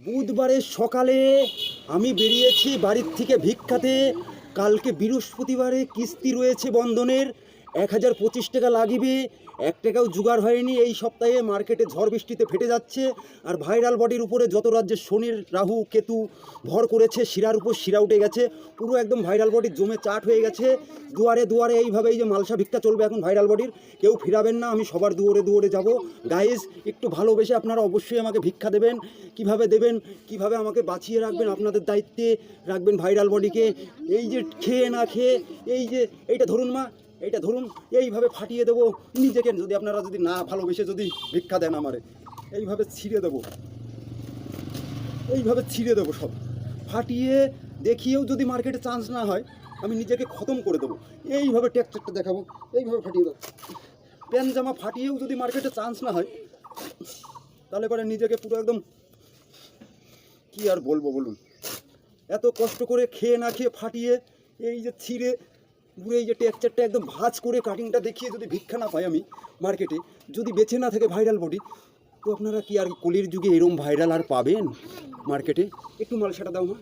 বুধবারের সকালে আমি বেরিয়েছি বাড়ির থেকে ভিক্ষাতে। কালকে বৃহস্পতিবারে কিস্তি রয়েছে বন্ধনের, 1025 টাকা লাগিবে, 1 টাকাও জোগাড় হয়নি। এই সপ্তাহে মার্কেটে ঝড় বৃষ্টিতে ফেটে যাচ্ছে। আর ভাইরাল বডির উপরে যত রাজ্যে শনির রাহু কেতু ভর করেছে, শিরার উপর শিরা উঠে গেছে, পুরো একদম ভাইরাল বডির জমে চাট হয়ে গেছে। দুয়ারে দুয়ারে এইভাবে এই যে মালসা ভিক্ষা চলবে এখন ভাইরাল বডির। কেউ ফিরাবেন না, আমি সবার দুয়ারে দুয়ারে যাব। গাইজ, একটু ভালোবেসে আপনারা অবশ্যই আমাকে ভিক্ষা দেবেন। কিভাবে দেবেন, কিভাবে আমাকে বাঁচিয়ে রাখবেন, আপনাদের দায়িত্বে রাখবেন ভাইরাল বডিকে। এই যে খেয়ে না খেয়ে, এই যে এইটা ধরুন মা, এইটা ধরুন, এইভাবে ফাটিয়ে দেবো নিজেকে। যদি আপনারা যদি না ভালোবেসে যদি ভিক্ষা দেন আমারে, এইভাবে ছিঁড়ে দেবো, এইভাবে ছিঁড়ে দেবো সব ফাটিয়ে। দেখিয়েও যদি মার্কেটে চান্স না হয়, আমি নিজেকে খতম করে দেবো। এইভাবে টেক্সচারটা দেখাবো, এইভাবে ফাটিয়ে দেবো। প্যান্ট জামা ফাটিয়েও যদি মার্কেটে চান্স না হয়, তাহলে পরে নিজেকে পুরো একদম কি আর বলবো বলুন। এত কষ্ট করে খেয়ে না খেয়ে ফাটিয়ে, এই যে ছিঁড়ে পুরো এই যে টেক্সচারটা একদম ভাঁজ করে কাটিংটা দেখিয়ে যদি ভিক্ষা না পাই আমি মার্কেটে, যদি বেঁচে না থাকে ভাইরাল বডি, তো আপনারা কি আর কলির যুগে এরম ভাইরাল আর পাবেন মার্কেটে? একটু মালসাটা দাও মা,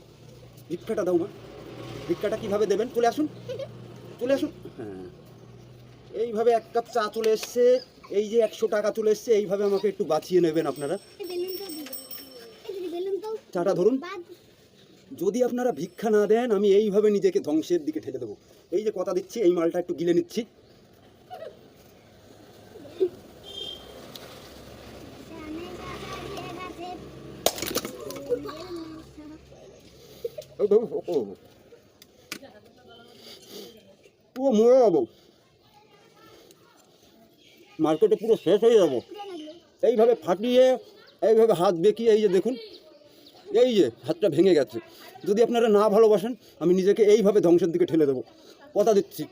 ভিক্ষাটা দাও মা। ভিক্ষাটা কীভাবে দেবেন? চলে আসুন, চলে আসুন। হ্যাঁ, এইভাবে 1 কাপ চা চলে এসছে, এই যে 100 টাকা চলে এসছে। এইভাবে আমাকে একটু বাঁচিয়ে নেবেন আপনারা। চাটা ধরুন। যদি আপনারা ভিক্ষা না দেন, আমি এইভাবে নিজেকে ধ্বংসের দিকে ঠেলে দেবো। এই যে কথা দিচ্ছি, এই মালটা একটু গিলে নিচ্ছি। পুরো মরে যাবো, মার্কেটে পুরো শেষ হয়ে যাবো। এইভাবে ফাটিয়ে, এইভাবে হাত বেঁকিয়ে, এই যে দেখুন, এই যে হাতটা ভেঙে গেছে। যদি আপনারা না ভালোবাসেন, আমি নিজেকে এইভাবে ধ্বংসের দিকে ঠেলে দেবো, কথা দিচ্ছি।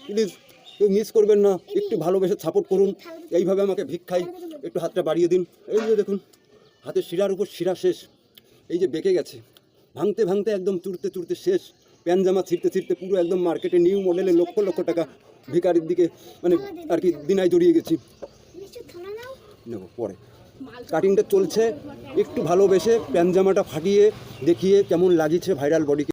প্লিজ কেউ মিস করবেন না, একটু ভালোবেসে সাপোর্ট করুন। এইভাবে আমাকে ভিক্ষায় একটু হাতটা বাড়িয়ে দিন। এই যে দেখুন, হাতের শিরার উপর শিরা শেষ, এই যে বেঁকে গেছে, ভাঙতে ভাঙতে একদম চুরতে চুরতে শেষ। প্যান্ট জামা ছিঁড়তে ছিঁড়তে পুরো একদম মার্কেটে নিউ মডেলে লক্ষ লক্ষ টাকা ভিখারির দিকে মানে আর কি দিনায় জড়িয়ে গেছি। নেব পরে, কাটিংটা চলছে। একটু ভালোবেসে প্যান্ট জামাটা ফাটিয়ে দেখিয়ে কেমন লাগিয়েছে ভাইরাল বডিকে।